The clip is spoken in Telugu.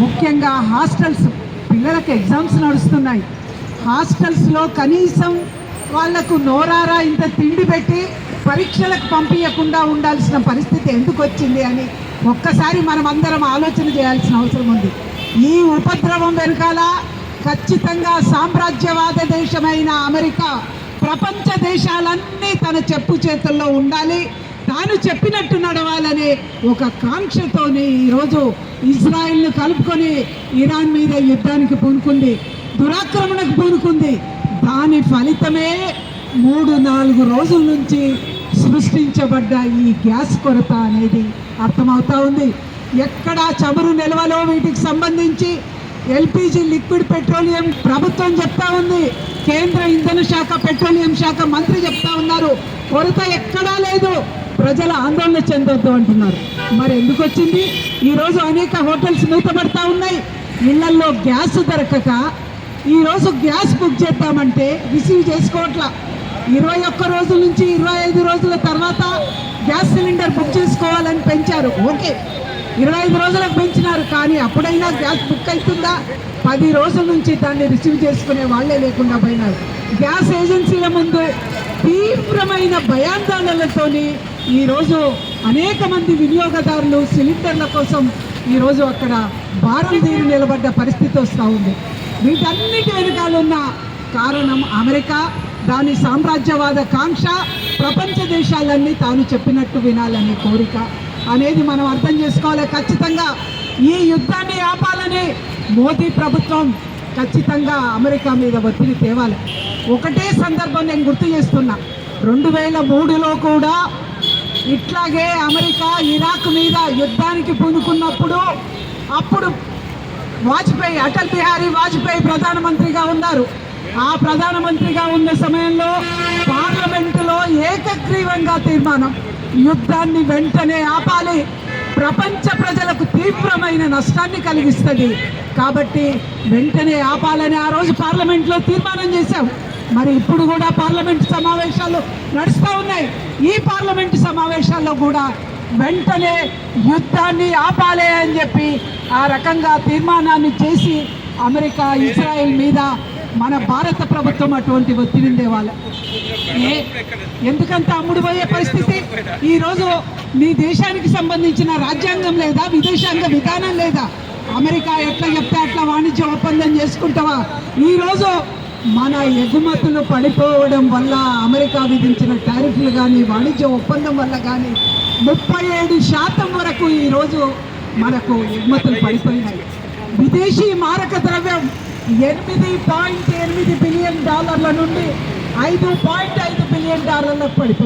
ముఖ్యంగా హాస్టల్స్, పిల్లలకు ఎగ్జామ్స్ నడుస్తున్నాయి. హాస్టల్స్లో కనీసం వాళ్లకు నోరారా ఇంత తిండి పెట్టి పరీక్షలకు పంపించకుండా ఉండాల్సిన పరిస్థితి ఎందుకు వచ్చింది అని ఒక్కసారి మనం అందరం ఆలోచన చేయాల్సిన అవసరం ఉంది. ఈ ఉపద్రవం వెనకాల ఖచ్చితంగా సామ్రాజ్యవాద దేశమైన అమెరికా ప్రపంచ దేశాలన్నీ తన చెప్పు చేతుల్లో ఉండాలి, తాను చెప్పినట్టు నడవాలనే ఒక కాంక్షతోనే ఈరోజు ఇజ్రాయెల్ను కలుపుకొని ఇరాన్ మీద యుద్ధానికి పూనుకుంది, దురాక్రమణకు పూనుకుంది. దాని ఫలితమే 3-4 రోజుల నుంచి సృష్టించబడ్డ ఈ గ్యాస్ కొరత అనేది అర్థమవుతా ఉంది. ఎక్కడా చమురు నిల్వలో వీటికి సంబంధించి ఎల్పిజి లిక్విడ్ పెట్రోలియం ప్రభుత్వం చెప్తా ఉంది, కేంద్ర ఇంధన శాఖ పెట్రోలియం శాఖ మంత్రి చెప్తా ఉన్నారు, కొరత ఎక్కడా లేదు, ప్రజల ఆందోళన చెందొద్దు అంటున్నారు. మరి ఎందుకు వచ్చింది? ఈరోజు అనేక హోటల్స్ మూతపడతా ఉన్నాయి. ఇళ్లల్లో గ్యాస్ దొరకక ఈరోజు గ్యాస్ బుక్ చేద్దామంటే రిసీవ్ చేసుకోవట్లా. 21 రోజుల నుంచి 25 రోజుల తర్వాత గ్యాస్ సిలిండర్ బుక్ చేసుకోవాలని పెంచారు. ఓకే, 25 రోజులకు పెంచినారు, కానీ అప్పుడైనా గ్యాస్ బుక్ అవుతుందా? 10 రోజుల నుంచి దాన్ని రిసీవ్ చేసుకునే వాళ్ళే లేకుండా పోయినారు. గ్యాస్ ఏజెన్సీల ముందు తీవ్రమైన భయాందోళనలతోని ఈరోజు అనేక మంది వినియోగదారులు సిలిండర్ల కోసం ఈరోజు అక్కడ భారం తీరి నిలబడ్డ పరిస్థితి వస్తూ ఉంది. వీటన్నిటి వెనుకాలన్న కారణం అమెరికా, దాని సామ్రాజ్యవాద కాంక్ష, ప్రపంచ దేశాలన్నీ తాను చెప్పినట్టు వినాలనే కోరిక అనేది మనం అర్థం చేసుకోవాలి. ఖచ్చితంగా ఈ యుద్ధాన్ని ఆపాలని మోదీ ప్రభుత్వం ఖచ్చితంగా అమెరికా మీద ఒత్తిడి తేవాలి. ఒకటే సందర్భం నేను గుర్తు చేస్తున్నా, 2003లో కూడా ఇట్లాగే అమెరికా ఇరాక్ మీద యుద్ధానికి పూనుకున్నప్పుడు అప్పుడు వాజ్పేయి, అటల్ బిహారీ వాజ్పేయి ప్రధానమంత్రిగా ఉన్నారు. ఆ ప్రధానమంత్రిగా ఉన్న సమయంలో పార్లమెంటులో ఏకగ్రీవంగా తీర్మానం, యుద్ధాన్ని వెంటనే ఆపాలి, ప్రపంచ ప్రజలకు తీవ్రమైన నష్టాన్ని కలిగిస్తుంది కాబట్టి వెంటనే ఆపాలని ఆ రోజు పార్లమెంట్లో తీర్మానం చేశాం. మరి ఇప్పుడు కూడా పార్లమెంటు సమావేశాలు నడుస్తూ ఉన్నాయి. ఈ పార్లమెంటు సమావేశాల్లో కూడా వెంటనే యుద్ధాన్ని ఆపాలి అని చెప్పి ఆ రకంగా తీర్మానాన్ని చేసి అమెరికా ఇజ్రాయెల్ మీద మన భారత ప్రభుత్వం అటువంటి ఒత్తిడి తేవాలి. ఎందుకంత అమ్ముడు పోయే పరిస్థితి? ఈరోజు నీ దేశానికి సంబంధించిన రాజ్యాంగం లేదా, విదేశాంగ విధానం లేదా? అమెరికా ఎట్లా చెప్తే అట్లా వాణిజ్య ఒప్పందం చేసుకుంటావా? ఈరోజు మన ఎగుమతులు పడిపోవడం వల్ల అమెరికా విధించిన టారిఫ్లు కానీ వాణిజ్య ఒప్పందం వల్ల కానీ 37% వరకు ఈరోజు మనకు ఎగుమతులు పడిపోయినాయి. విదేశీ మారక ద్రవ్యం $8.8 బిలియన్ నుండి $5.5 బిలియన్ పడిపోయింది.